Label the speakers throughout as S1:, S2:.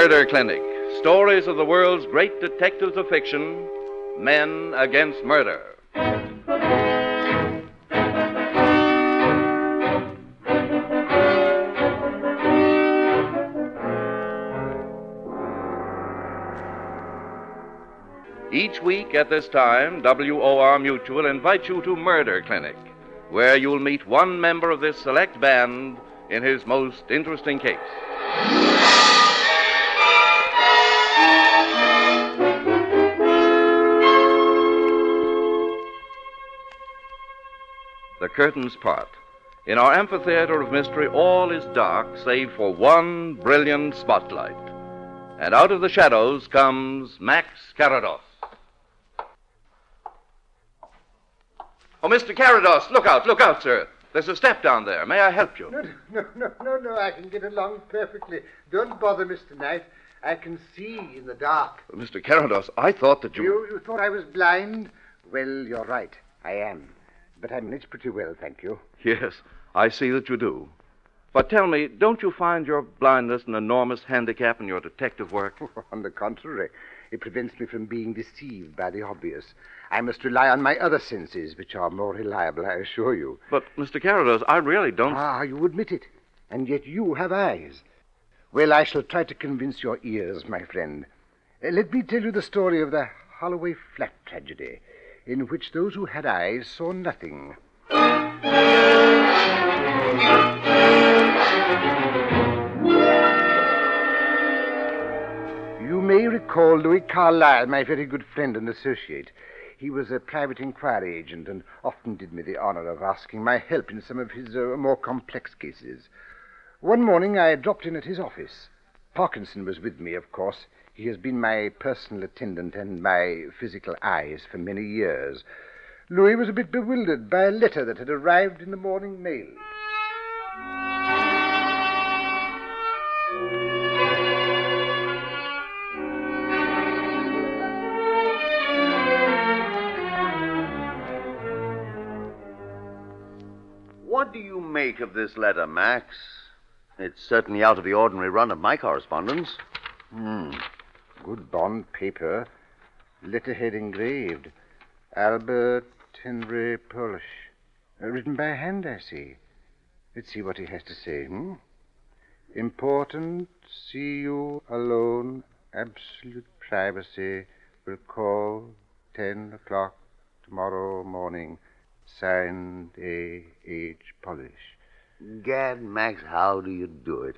S1: Murder Clinic. Stories of the world's great detectives of fiction, men against murder. Each week at this time, WOR Mutual invites you to Murder Clinic, where you'll meet one member of this select band in his most interesting case. The curtains part. In our amphitheater of mystery, all is dark save for one brilliant spotlight. And out of the shadows comes Max Carados. Oh, Mr. Carados, look out, sir. There's a step down there. May I help you?
S2: No, I can get along perfectly. Don't bother, Mr. Knight. I can see in the dark.
S1: Mr. Carados, I thought that
S2: You thought I was blind? Well, you're right. I am. But I manage pretty well, thank you.
S1: Yes, I see that you do. But tell me, don't you find your blindness an enormous handicap in your detective work?
S2: On the contrary, it prevents me from being deceived by the obvious. I must rely on my other senses, which are more reliable, I assure you.
S1: But, Mr. Carados, I really don't...
S2: You admit it. And yet you have eyes. Well, I shall try to convince your ears, my friend. Let me tell you the story of the Holloway flat tragedy, in which those who had eyes saw nothing. You may recall Louis Carlyle, my very good friend and associate. He was a private inquiry agent and often did me the honor of asking my help in some of his more complex cases. One morning I dropped in at his office. Parkinson was with me, of course. He has been my personal attendant and my physical eyes for many years. Louis was a bit bewildered by a letter that had arrived in the morning mail.
S3: What do you make of this letter, Max? It's certainly out of the ordinary run of my correspondence.
S2: Good bond paper. Letterhead engraved. Albert Henry Polish. Written by hand, I see. Let's see what he has to say. Important. See you alone. Absolute privacy. Will call 10 o'clock tomorrow morning. Signed A. H. Polish.
S3: Gad, Max, how do you do it?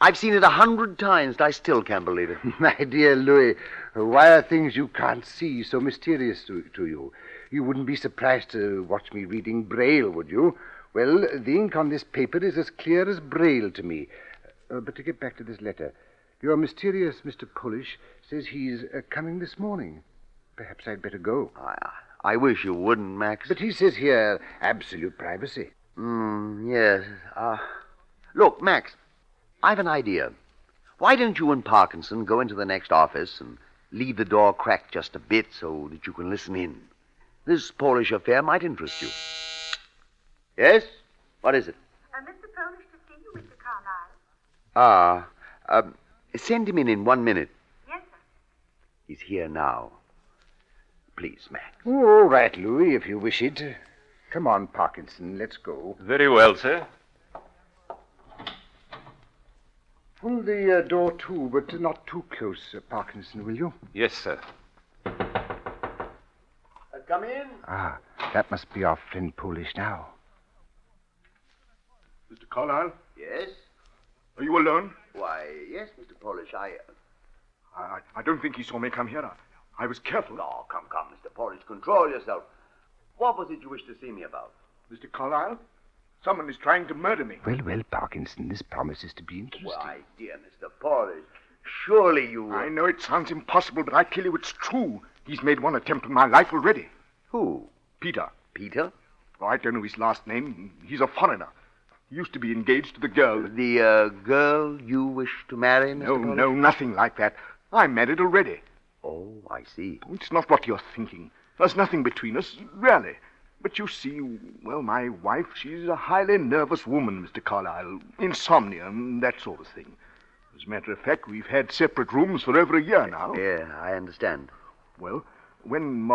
S3: I've seen it 100 times, and I still can't believe it.
S2: My dear Louis, why are things you can't see so mysterious to you? You wouldn't be surprised to watch me reading Braille, would you? Well, the ink on this paper is as clear as Braille to me. But to get back to this letter, your mysterious Mr. Polish says he's coming this morning. Perhaps I'd better go.
S3: I wish you wouldn't, Max.
S2: But he says here, absolute privacy.
S3: Yes. Look, Max, I've an idea. Why don't you and Parkinson go into the next office and leave the door cracked just a bit so that you can listen in? This Polish affair might interest you. Yes? What is it?
S4: Mr. Polish to see you, Mr. Carlyle.
S3: Send him in 1 minute.
S4: Yes, sir.
S3: He's here now. Please, Max.
S2: All right, Louis, if you wish it. Come on, Parkinson, let's go.
S5: Very well, sir.
S2: Pull the door to, but not too close, Parkinson, will you?
S5: Yes, sir.
S3: Come in.
S2: That must be our friend Polish now.
S6: Mr. Carlyle?
S3: Yes?
S6: Are you alone?
S3: Why, yes, Mr. Polish,
S6: I don't think he saw me come here. I was careful.
S3: Oh, come, Mr. Polish, control yourself. What was it you wished to see me about?
S6: Mr. Carlyle, someone is trying to murder me.
S2: Well, Parkinson, this promises to be interesting.
S3: Why, dear Mr. Polish, surely you...
S6: I know it sounds impossible, but I tell you it's true. He's made one attempt on my life already.
S3: Who?
S6: Peter.
S3: Peter?
S6: Oh, I don't know his last name. He's a foreigner. He used to be engaged to the girl.
S3: The girl you wish to marry, Mr. Polish?
S6: No, nothing like that. I'm married already.
S3: Oh, I see.
S6: It's not what you're thinking. There's nothing between us, really. But you see, well, my wife, she's a highly nervous woman, Mr. Carlyle. Insomnia and that sort of thing. As a matter of fact, we've had separate rooms for over a year now.
S3: Yeah, I understand.
S6: Well, when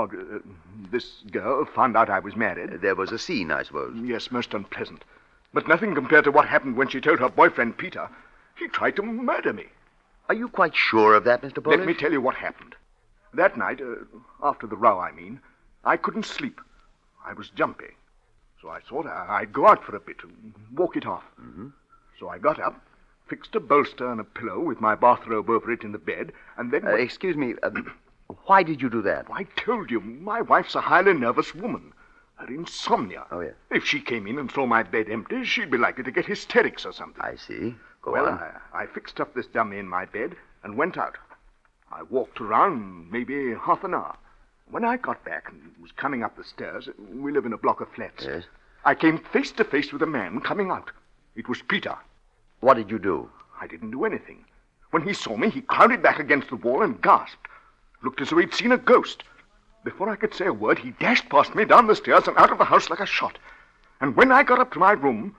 S6: this girl found out I was married...
S3: There was a scene, I suppose.
S6: Yes, most unpleasant. But nothing compared to what happened when she told her boyfriend, Peter. He tried to murder me.
S3: Are you quite sure of that, Mr. Polish?
S6: Let me tell you what happened. That night, after the row, I couldn't sleep. I was jumpy. So I thought I'd go out for a bit and walk it off.
S3: Mm-hmm.
S6: So I got up, fixed a bolster and a pillow with my bathrobe over it in the bed, and then...
S3: Excuse me, why did you do that?
S6: I told you, my wife's a highly nervous woman. Her insomnia.
S3: Oh, yeah.
S6: If she came in and saw my bed empty, she'd be likely to get hysterics or something.
S3: I see. Go
S6: on.
S3: on.
S6: I fixed up this dummy in my bed and went out. I walked around maybe half an hour. When I got back and was coming up the stairs, we live in a block of flats.
S3: Yes?
S6: I came face to face with a man coming out. It was Peter.
S3: What did you do?
S6: I didn't do anything. When he saw me, he crowded back against the wall and gasped. Looked as though he'd seen a ghost. Before I could say a word, he dashed past me down the stairs and out of the house like a shot. And when I got up to my room,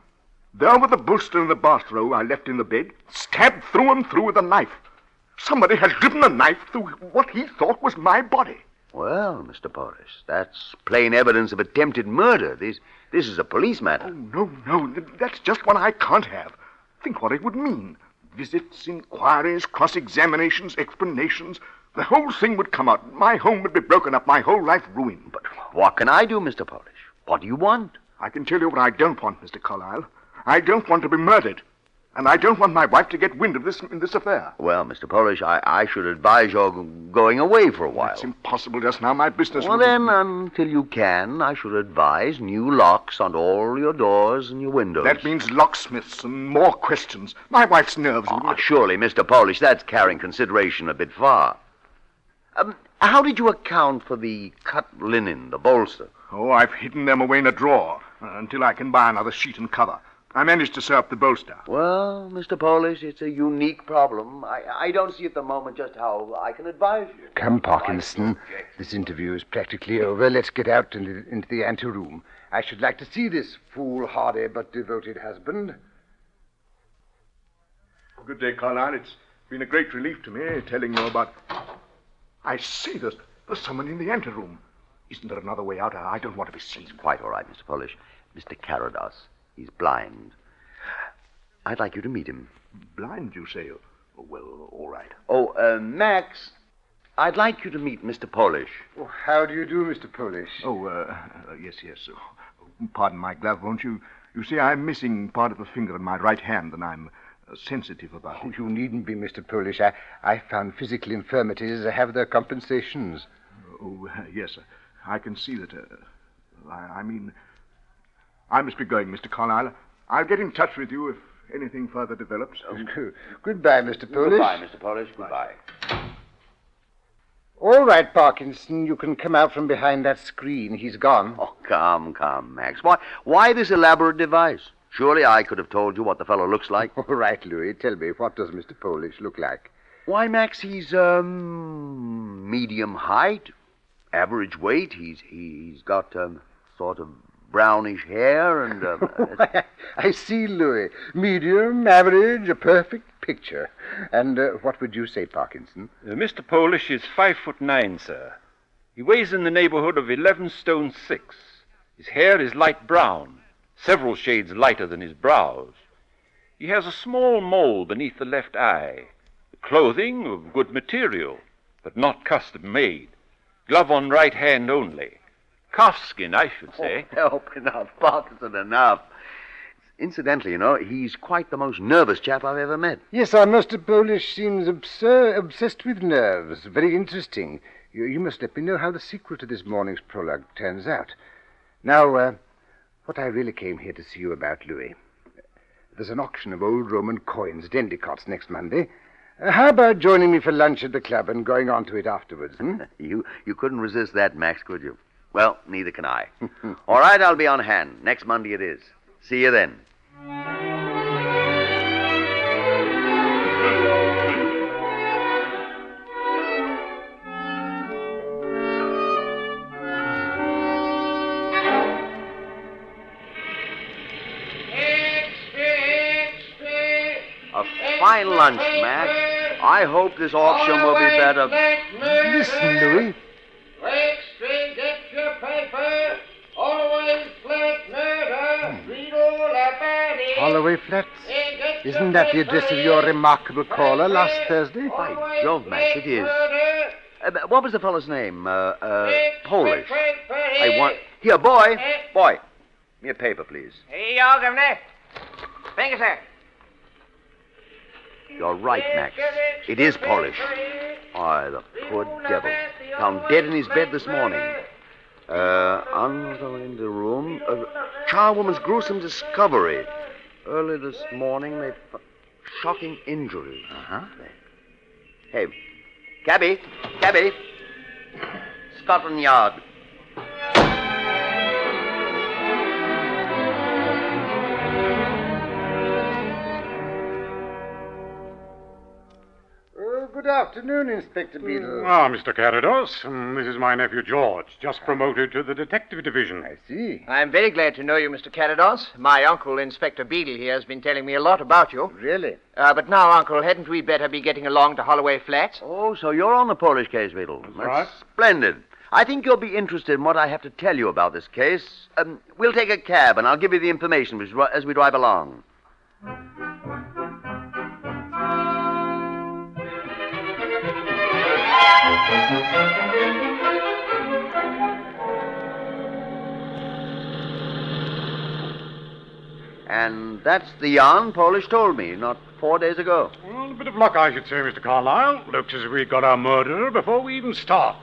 S6: there were the bolster and the bathrobe I left in the bed, stabbed through and through with a knife. Somebody had driven a knife through what he thought was my body.
S3: Well, Mr. Polish, that's plain evidence of attempted murder. This is a police matter.
S6: Oh, no. That's just what I can't have. Think what it would mean. Visits, inquiries, cross-examinations, explanations. The whole thing would come out. My home would be broken up, my whole life ruined.
S3: But what can I do, Mr. Polish? What do you want?
S6: I can tell you what I don't want, Mr. Carlyle. I don't want to be murdered. And I don't want my wife to get wind of this affair.
S3: Well, Mr. Polish, I should advise your going away for a while.
S6: It's impossible just now. My business...
S3: Well, then, until you can, I should advise new locks on all your doors and your windows.
S6: That means locksmiths and more questions. My wife's nerves...
S3: Surely, Mr. Polish, that's carrying consideration a bit far. How did you account for the cut linen, the bolster?
S6: Oh, I've hidden them away in a drawer until I can buy another sheet and cover. I managed to sew up the bolster.
S3: Well, Mr. Polish, it's a unique problem. I don't see at the moment just how I can advise you.
S2: Come, Parkinson. This interview is practically over. Let's get out into the anteroom. I should like to see this foolhardy but devoted husband.
S6: Good day, Carlyle. It's been a great relief to me telling you about... I say, there's someone in the anteroom. Isn't there another way out? I don't want to be seen.
S3: It's quite all right, Mr. Polish. Mr. Carados. He's blind. I'd like you to meet him.
S6: Blind, you say? Oh, well, all right.
S3: Oh, Max, I'd like you to meet Mr. Polish.
S2: Oh, how do you do, Mr. Polish?
S6: Oh, yes. Pardon my glove, won't you? You see, I'm missing part of a finger in my right hand, and I'm sensitive about it.
S2: You needn't be, Mr. Polish. I found physical infirmities have their compensations.
S6: Oh, yes. I can see that. I must be going, Mr. Carlyle. I'll get in touch with you if anything further develops.
S2: Goodbye, Mr. Polish.
S3: Goodbye, Mr. Polish. Goodbye.
S2: All right, Parkinson, you can come out from behind that screen. He's gone.
S3: Oh, come, Max. Why this elaborate device? Surely I could have told you what the fellow looks like.
S2: All right, Louis, tell me, what does Mr. Polish look like?
S3: Why, Max, he's, medium height, average weight. He's got, sort of brownish hair and...
S2: I see, Louis. Medium, average, a perfect picture. And what would you say, Parkinson?
S5: Mr. Polish is 5'9", sir. He weighs in the neighborhood of 11 stone 6. His hair is light brown, several shades lighter than his brows. He has a small mole beneath the left eye. The clothing of good material, but not custom-made. Glove on right hand only. Calfskin, I should say.
S3: Oh, help, enough, Parkinson, enough. Incidentally, you know, he's quite the most nervous chap I've ever met.
S2: Yes, our Mr. Polish seems obsessed with nerves. Very interesting. You must let me know how the sequel to this morning's prologue turns out. Now, what I really came here to see you about, Louis. There's an auction of old Roman coins at Endicott's next Monday. How about joining me for lunch at the club and going on to it afterwards?
S3: You couldn't resist that, Max, could you? Well, neither can I. All right, I'll be on hand. Next Monday it is. See you then. A fine lunch, Mac. I hope this auction will be better.
S2: Listen, Louis.
S7: Lake Street, get your paper. Holloway flat murder. Read all about it.
S2: Holloway Flats? Isn't that the address of your remarkable caller last Thursday?
S3: By Jove, Max, it is. What was the fellow's name? Polish. I want... Here, boy. Boy. Give me a paper, please.
S7: Here you are, Governor. Thank you, sir.
S3: You're right, Max. It is Polish. Why, the poor devil. Found dead in his bed this morning. In the room. Charwoman's gruesome discovery. Early this morning, they... Shocking injury.
S2: Uh-huh.
S3: Hey, cabby. Scotland Yard.
S2: Good afternoon, Inspector Beadle.
S8: Ah, Mr. Carados. This is my nephew George, just promoted to the detective division.
S2: I see.
S7: I'm very glad to know you, Mr. Carados. My uncle, Inspector Beadle, here, has been telling me a lot about you.
S2: Really?
S7: But now, Uncle, hadn't we better be getting along to Holloway Flats?
S3: Oh, so you're on the Polish case, Beadle. That's
S8: right.
S3: Splendid. I think you'll be interested in what I have to tell you about this case. We'll take a cab, and I'll give you the information as we drive along. And that's the yarn Polish told me not 4 days ago.
S8: Well, a bit of luck, I should say, Mr. Carlyle. Looks as if we got our murderer before we even start.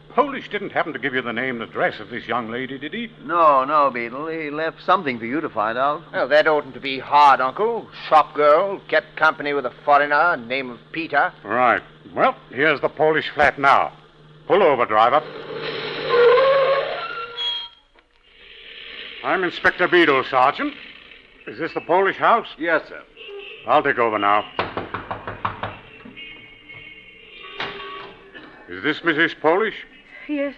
S8: Polish didn't happen to give you the name and address of this young lady, did he?
S3: No, Beadle. He left something for you to find out.
S7: Well, that oughtn't to be hard, Uncle. Shop girl, kept company with a foreigner, name of Peter.
S8: Right. Well, here's the Polish flat now. Pull over, driver. I'm Inspector Beadle, Sergeant. Is this the Polish house?
S5: Yes, sir.
S8: I'll take over now. Is this Mrs. Polish?
S4: Yes.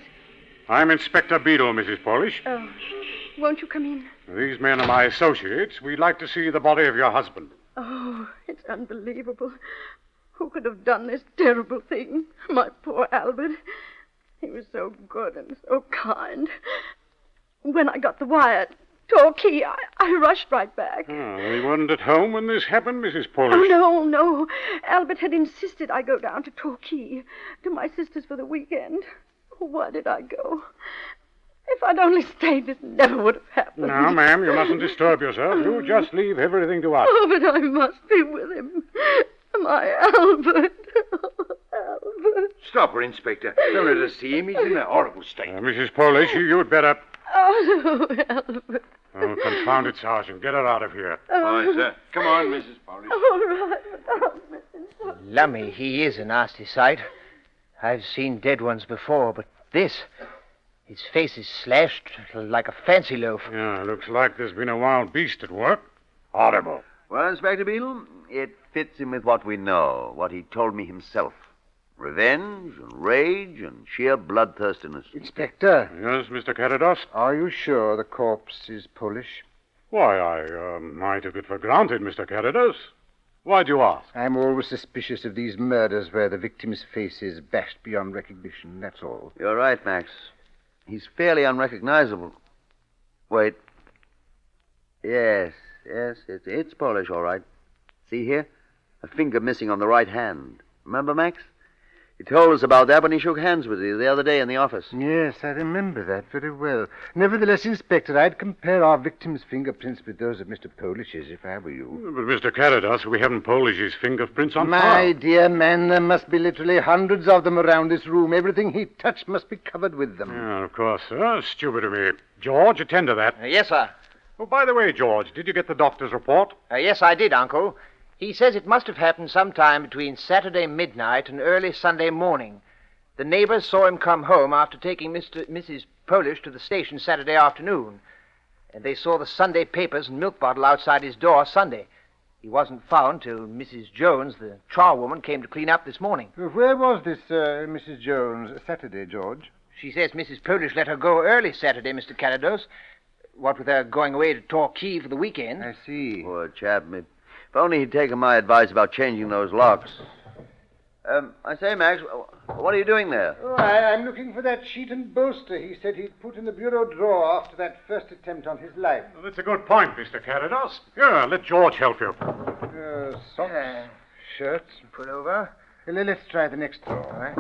S8: I'm Inspector Beadle, Mrs. Polish.
S4: Oh, won't you come in?
S8: These men are my associates. We'd like to see the body of your husband.
S4: Oh, it's unbelievable. Who could have done this terrible thing? My poor Albert. He was so good and so kind. When I got the wire, Torquay, I rushed right back.
S8: Oh, he wasn't at home when this happened, Mrs. Polish.
S4: Oh, no. Albert had insisted I go down to Torquay, to my sister's for the weekend. Oh, why did I go? If I'd only stayed, this never would have happened.
S8: Now, ma'am, you mustn't disturb yourself. You just leave everything to us.
S4: Oh, but I must be with him. My Albert. Oh, Albert.
S5: Stop her, Inspector. Don't let us see him. He's in a horrible state.
S8: Mrs. Polish, you'd better...
S4: Oh, no, Albert.
S8: Oh, confound it, Sergeant. Get her out of here.
S5: All right, sir. Come on, Mrs. Polish.
S4: All right, but I'll miss him so.
S7: Lummy, he is a nasty sight. I've seen dead ones before, but this... His face is slashed like a fancy loaf.
S8: Yeah, looks like there's been a wild beast at work. Horrible.
S3: Well, Inspector Beadle, it fits in with what we know, what he told me himself. Revenge and rage and sheer bloodthirstiness.
S2: Inspector,
S8: Yes, Mr. Carados?
S2: are you sure the corpse is Polish?
S8: Why, I took it for granted, Mr. Carados. Why'd you ask?
S2: I'm always suspicious of these murders where the victim's face is bashed beyond recognition, that's all.
S3: You're right, Max. He's fairly unrecognizable. Wait. Yes, it's Polish, all right. See here? A finger missing on the right hand. Remember, Max? He told us about that when he shook hands with you the other day in the office.
S2: Yes, I remember that very well. Nevertheless, Inspector, I'd compare our victim's fingerprints with those of Mr. Polish's if I were you.
S8: But, Mr. Carados, we haven't Polish's fingerprints on
S2: My
S8: file.
S2: dear man, there must be literally hundreds of them around this room. Everything he touched must be covered with them.
S8: Yeah, of course, sir. Stupid of me. George, attend to that.
S7: Yes, sir.
S8: Oh, by the way, George, did you get the doctor's report?
S7: Yes, I did, Uncle. He says it must have happened sometime between Saturday midnight and early Sunday morning. The neighbors saw him come home after taking Mrs. Polish to the station Saturday afternoon. And they saw the Sunday papers and milk bottle outside his door Sunday. He wasn't found till Mrs. Jones, the charwoman, came to clean up this morning.
S2: Where was this Mrs. Jones Saturday, George?
S7: She says Mrs. Polish let her go early Saturday, Mr. Carados. What with her going away to Torquay for the weekend.
S2: I see.
S3: Poor chap. If only he'd taken my advice about changing those locks. I say, Max, what are you doing there?
S2: Oh, I'm looking for that sheet and bolster he said he'd put in the bureau drawer after that first attempt on his life.
S8: Well, that's a good point, Mr. Carados. Here, let George help you.
S2: Socks, shirts.
S7: Put over.
S2: Let's try the next drawer.
S7: All right.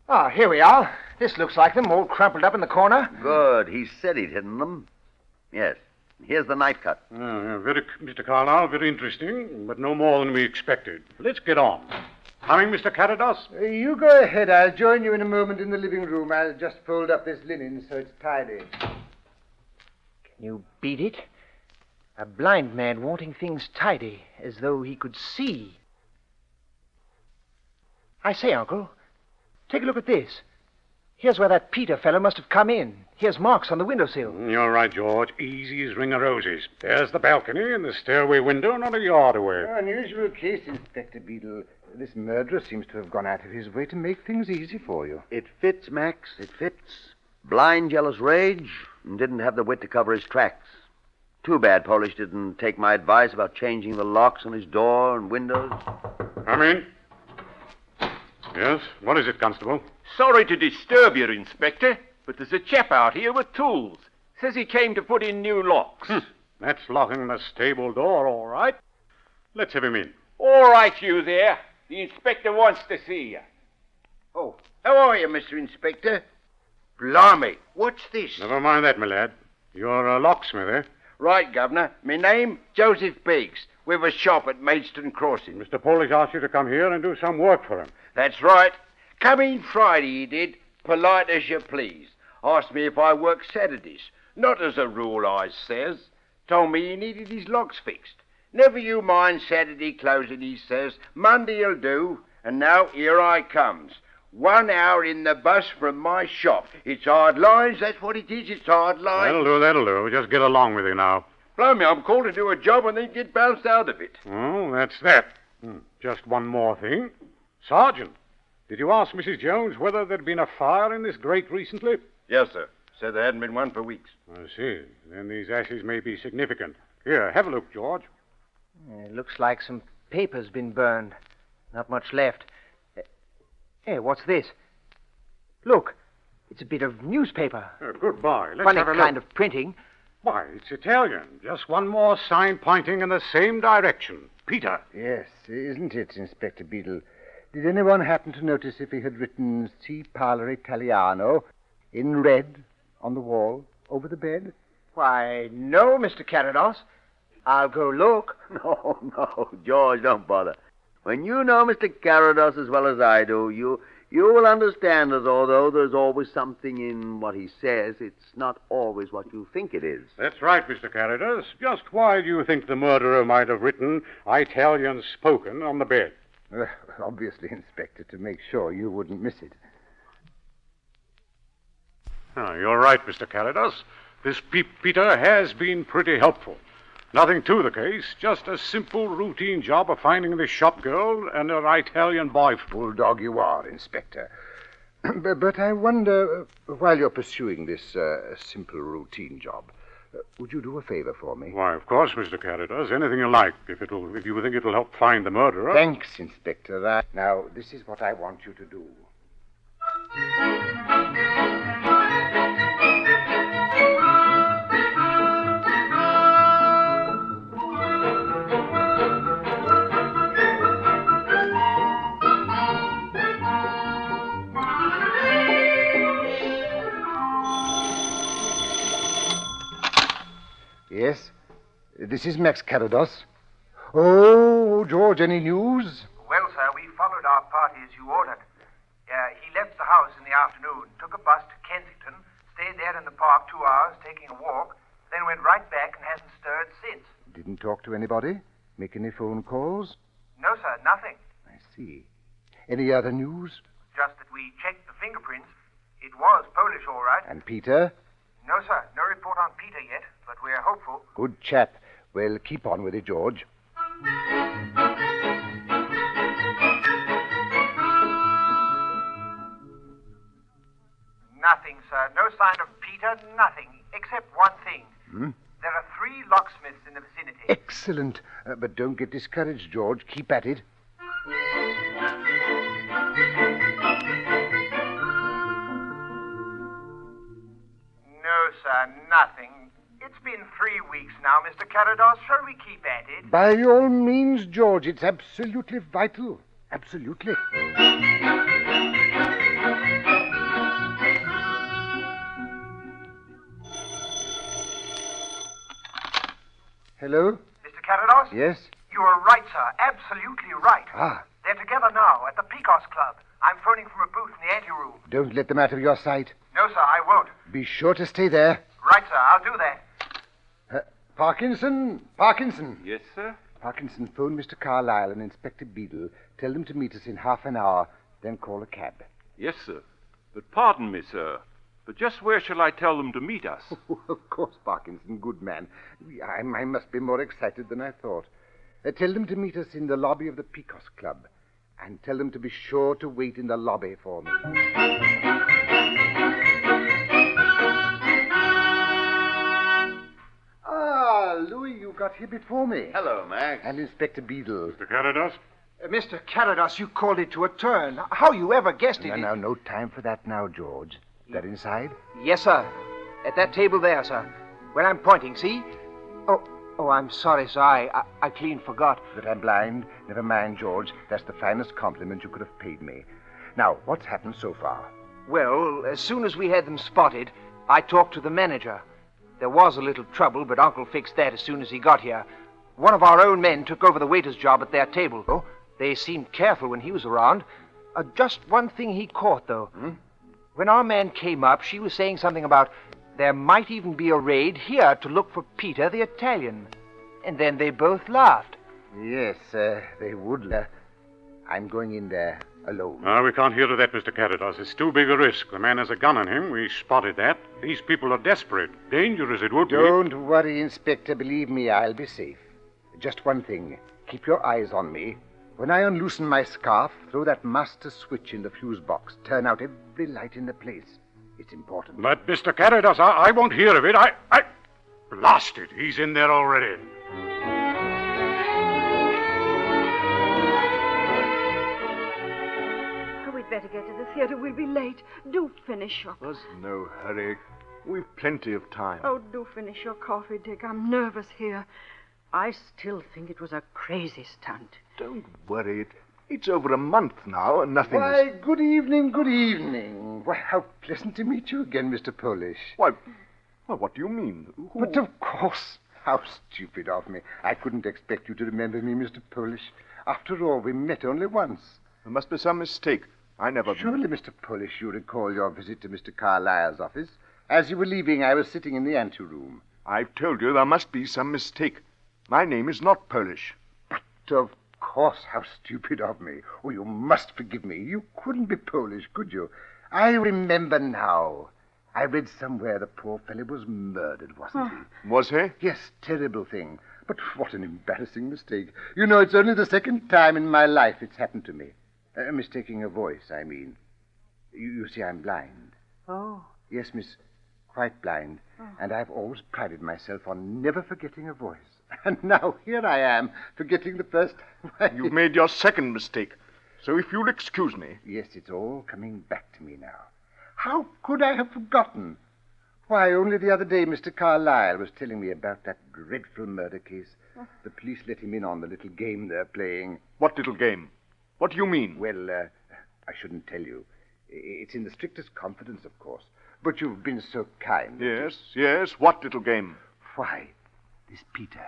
S7: Ah, here we are. This looks like them, all crumpled up in the corner.
S3: Good. He said he'd hidden them. Yes. Here's the knife cut.
S8: Mr. Carlyle, very interesting, but no more than we expected. Let's get on. Coming, Mr. Carados?
S2: You go ahead. I'll join you in a moment in the living room. I'll just fold up this linen so it's tidy.
S7: Can you beat it? A blind man wanting things tidy, as though he could see. I say, Uncle, take a look at this. Here's where that Peter fellow must have come in. Here's marks on the windowsill.
S8: You're right, George. Easy as ring of roses. There's the balcony and the stairway window not a yard away.
S2: Unusual case, Inspector Beadle. This murderer seems to have gone out of his way to make things easy for you.
S3: It fits, Max. It fits. Blind, jealous rage, and didn't have the wit to cover his tracks. Too bad Polish didn't take my advice about changing the locks on his door and windows.
S8: Come in. Yes, what is it, Constable?
S5: Sorry to disturb you, Inspector, but there's a chap out here with tools. Says he came to put in new locks.
S8: That's locking the stable door, all right. Let's have him in.
S5: All right, you there. The inspector wants to see you.
S9: Oh, how are you, Mr. Inspector? Blimey, what's this?
S8: Never mind that, my lad. You're a locksmith, eh?
S9: Right, Governor. My name, Joseph Biggs. We've a shop at Maidstone Crossing.
S8: Mr. Polish asked you to come here and do some work for him.
S9: That's right. Come in Friday, he did. Polite as you please. Asked me if I work Saturdays. Not as a rule, I says. Told me he needed his locks fixed. Never you mind Saturday closing, he says. Monday'll do. And now here I comes. 1 hour in the bus from my shop. It's hard lines, that's what it is. It's hard lines.
S8: That'll do. Just get along with you now.
S9: Blimey, I'm called to do a job and then get bounced out of it.
S8: Oh, that's that. Just one more thing. Sergeant, did you ask Mrs. Jones whether there'd been a fire in this grate recently?
S9: Yes, sir. Said there hadn't been one for weeks.
S8: I see. Then these ashes may be significant. Here, have a look, George.
S7: It looks like some paper's been burned. Not much left. Hey, what's this? Look, it's a bit of newspaper.
S8: Goodbye. Let's
S7: Funny
S8: have a look.
S7: kind of printing.
S8: Why, it's Italian. Just one more sign pointing in the same direction. Peter.
S2: Yes, isn't it, Inspector Beadle? Did anyone happen to notice if he had written Si Parla Italiano in red on the wall over the bed?
S7: Why, no, Mr. Carados. I'll go look.
S3: No, George, don't bother. When you know Mr. Carados as well as I do, you will understand that although there's always something in what he says, it's not always what you think it is.
S8: That's right, Mr. Carados. Just why do you think the murderer might have written Italian spoken on the bed?
S2: Obviously, Inspector, to make sure you wouldn't miss it.
S8: You're right, Mr. Carados. This Peter has been pretty helpful. Nothing to the case, just a simple routine job of finding the shop girl and her Italian boyfriend.
S2: Bulldog you are, Inspector. But I wonder, while you're pursuing this simple routine job, would you do a favor for me?
S8: Why, of course, Mr. Carados. Anything you like, if you think it'll help find the murderer.
S2: Thanks, Inspector. Now, this is what I want you to do. Yes? This is Max Carados. Oh, George, any news?
S10: Well, sir, we followed our party as you ordered. He left the house in the afternoon, took a bus to Kensington, stayed there in the park 2 hours, taking a walk, then went right back and hasn't stirred since.
S2: Didn't talk to anybody? Make any phone calls?
S10: No, sir, nothing.
S2: I see. Any other news?
S10: Just that we checked the fingerprints. It was Polish, all right.
S2: And Peter?
S10: No, sir, no report on Peter yet, but we're hopeful.
S2: Good chap. Well, keep on with it, George.
S10: Nothing, sir. No sign of Peter, nothing, except one thing. There are 3 3 locksmiths in the vicinity.
S2: Excellent. But don't get discouraged, George. Keep at it.
S10: No, sir, nothing. It's been 3 weeks now, Mr. Carados. Shall we keep at it?
S2: By all means, George. It's absolutely vital. Absolutely. Hello?
S10: Mr. Carados?
S2: Yes?
S10: You are right, sir. Absolutely right.
S2: Ah,
S10: They're together now at the Pecos Club. I'm phoning from a booth in the anteroom.
S2: don't let them out of your sight.
S10: No, sir, I won't.
S2: Be sure to stay there.
S10: Right, sir, I'll do that.
S2: Parkinson? Parkinson?
S5: Yes, sir?
S2: Parkinson, phone Mr. Carlyle and Inspector Beadle. Tell them to meet us in half an hour, then call a cab.
S5: Yes, sir. But pardon me, sir. But just where shall I tell them to meet us?
S2: Of course, Parkinson, good man. I must be more excited than I thought. Tell them to meet us in the lobby of the Pecos Club. And tell them to be sure to wait in the lobby for me. Ah, Louis, you got here before me.
S3: Hello, Max.
S2: And Inspector Beadle.
S8: Mr. Carados?
S7: Mr. Carados, you called it to a turn. How you ever guessed it?
S2: No time for that now, George. That inside?
S7: Yes, sir. At that table there, sir. Where I'm pointing, see? Oh, I'm sorry, sir. I clean forgot.
S2: That I'm blind? Never mind, George. That's the finest compliment you could have paid me. Now, what's happened so far?
S7: Well, as soon as we had them spotted, I talked to the manager. There was a little trouble, but Uncle fixed that as soon as he got here. One of our own men took over the waiter's job at their table. Oh? They seemed careful when he was around. Just one thing he caught, though. When our man came up, she was saying something about there might even be a raid here to look for Peter the Italian. And then they both laughed.
S2: Yes, they would. I'm going in there alone.
S8: We can't hear to that, Mr. Carados. It's too big a risk. The man has a gun on him. We spotted that. These people are desperate. Dangerous it would be.
S2: Don't worry, Inspector. Believe me, I'll be safe. Just one thing. Keep your eyes on me. When I unloosen my scarf, throw that master switch in the fuse box. Turn out every light in the place. It's important.
S8: But, Mr. Carados, I won't hear of it. I... Blast it. He's in there already.
S4: We'd better get to the theater. We'll be late. Do finish your...
S6: There's no hurry. We've plenty of time.
S4: Oh, do finish your coffee, Dick. I'm nervous here. I still think it was a crazy stunt.
S6: Don't worry. It's over a month now, and nothing...
S2: Why, good evening, good evening. Why, how pleasant to meet you again, Mr. Polish.
S6: Why, what do you mean? Who...
S2: But of course. How stupid of me. I couldn't expect you to remember me, Mr. Polish. After all, we met only once.
S6: There must be some mistake. I never...
S2: Surely, Mr. Polish, you recall your visit to Mr. Carlyle's office. As you were leaving, I was sitting in the anteroom.
S6: I've told you there must be some mistake. My name is not Polish.
S2: But of course, how stupid of me. Oh, you must forgive me. You couldn't be Polish, could you? I remember now. I read somewhere the poor fellow was murdered, wasn't he?
S6: Was he?
S2: Yes, terrible thing. But what an embarrassing mistake. You know, it's only the second time in my life it's happened to me. Mistaking a voice, I mean. You see, I'm blind.
S4: Oh.
S2: Yes, miss, quite blind. Oh. And I've always prided myself on never forgetting a voice. And now here I am, forgetting the first time.
S6: You've made your second mistake. So if you'll excuse me...
S2: Yes, it's all coming back to me now. How could I have forgotten? Why, only the other day Mr. Carlyle was telling me about that dreadful murder case. Oh. The police let him in on the little game they're playing.
S6: What little game? What do you mean?
S2: Well, I shouldn't tell you. It's in the strictest confidence, of course. But you've been so kind.
S6: Yes. What little game?
S2: Why, this Peter.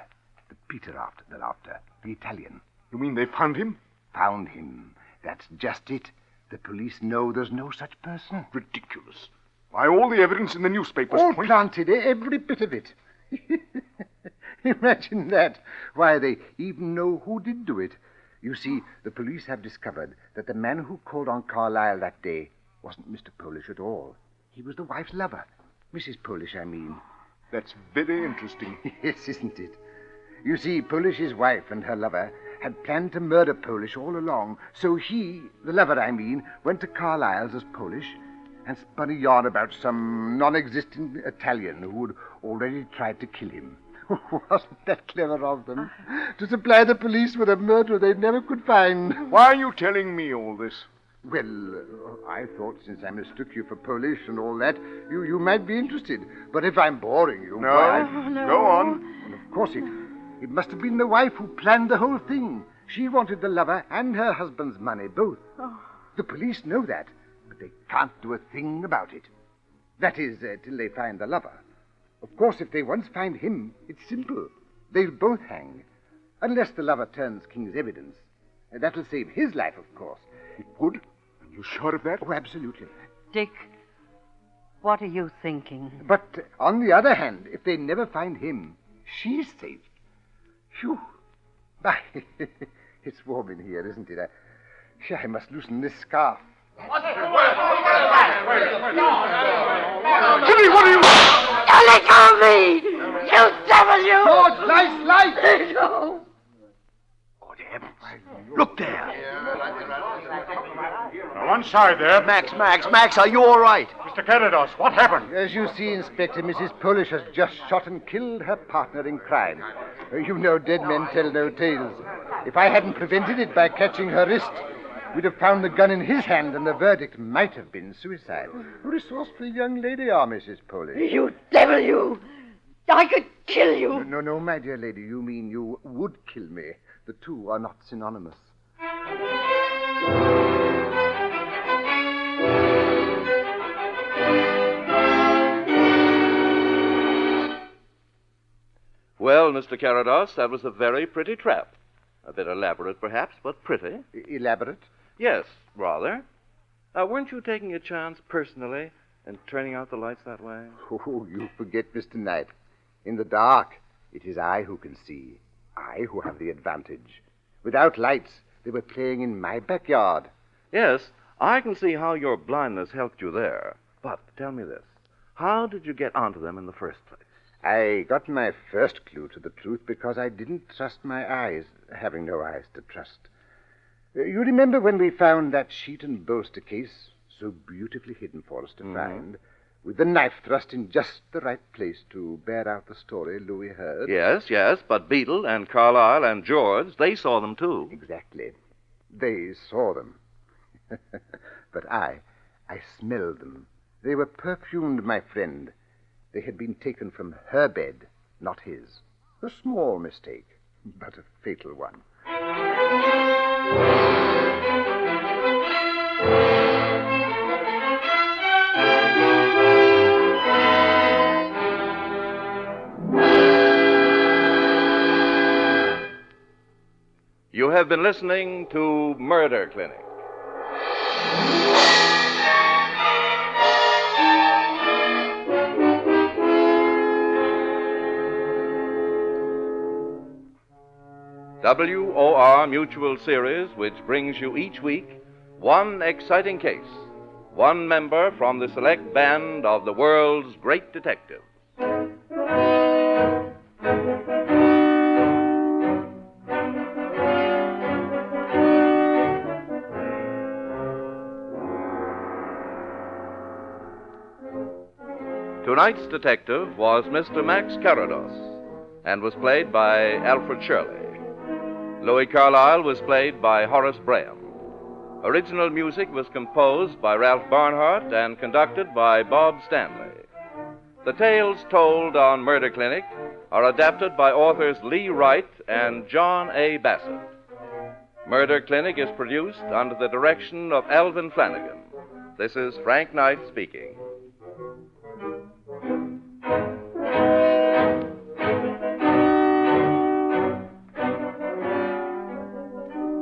S2: The Peter they're after. The Italian.
S6: You mean they found him?
S2: Found him. That's just it. The police know there's no such person.
S6: Ridiculous. Why, all the evidence in the newspapers...
S2: All planted, every bit of it. Imagine that. Why, they even know who did do it. You see, the police have discovered that the man who called on Carlyle that day wasn't Mr. Polish at all. He was the wife's lover. Mrs. Polish, I mean.
S6: That's very interesting.
S2: Yes, isn't it? You see, Polish's wife and her lover had planned to murder Polish all along. So he, the lover I mean, went to Carlyle's as Polish and spun a yarn about some non-existent Italian who had already tried to kill him. Wasn't that clever of them? To supply the police with a murderer they never could find.
S6: Why are you telling me all this?
S2: Well, I thought since I mistook you for Polish and all that, you might be interested. But if I'm boring you...
S6: No,
S2: why,
S6: go on.
S2: Well, of course, it must have been the wife who planned the whole thing. She wanted the lover and her husband's money, both.
S4: Oh.
S2: The police know that, but they can't do a thing about it. That is, till they find the lover. Of course, if they once find him, it's simple. They'll both hang. Unless the lover turns King's evidence. That'll save his life, of course.
S6: It would? Are you sure of that?
S2: Oh, absolutely.
S11: Dick, what are you thinking?
S2: But on the other hand, if they never find him, she's safe. Phew. Bah, it's warm in here, isn't it? I must loosen this scarf.
S6: Jimmy, what are you...
S4: Let go of me! You devil, you!
S2: George, light!
S4: No.
S3: Good heavens. Look there.
S8: Now, one side there.
S3: Max, are you all right?
S8: Mr. Carados, what happened?
S2: As you see, Inspector, Mrs. Polish has just shot and killed her partner in crime. You know dead men tell no tales. If I hadn't prevented it by catching her wrist, we'd have found the gun in his hand, and the verdict might have been suicide. A resourceful young lady, are Mrs. Polish.
S4: You devil, you! I could kill you!
S2: No, my dear lady, you mean you would kill me. The two are not synonymous.
S1: Well, Mr. Carados, that was a very pretty trap. A bit elaborate, perhaps, but pretty.
S2: Elaborate?
S1: Yes, rather. Weren't you taking a chance personally and turning out the lights that way?
S2: Oh, you forget, Mr. Knight. In the dark, it is I who can see. I who have the advantage. Without lights, they were playing in my backyard.
S1: Yes, I can see how your blindness helped you there. But tell me this. How did you get onto them in the first place?
S2: I got my first clue to the truth because I didn't trust my eyes, having no eyes to trust. You remember when we found that sheet and bolster case, so beautifully hidden for us to find, with the knife thrust in just the right place to bear out the story Louis heard?
S1: Yes, but Beadle and Carlyle and George, they saw them too.
S2: Exactly. They saw them. But I smelled them. They were perfumed, my friend. They had been taken from her bed, not his. A small mistake, but a fatal one.
S1: You have been listening to Murder Clinic. WOR Mutual Series, which brings you each week one exciting case, one member from the select band of the world's great detectives. Tonight's detective was Mr. Max Carados and was played by Alfred Shirley. Louis Carlyle was played by Horace Braham. Original music was composed by Ralph Barnhart and conducted by Bob Stanley. The tales told on Murder Clinic are adapted by authors Lee Wright and John A. Bassett. Murder Clinic is produced under the direction of Alvin Flanagan. This is Frank Knight speaking.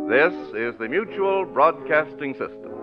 S1: This is the Mutual Broadcasting System.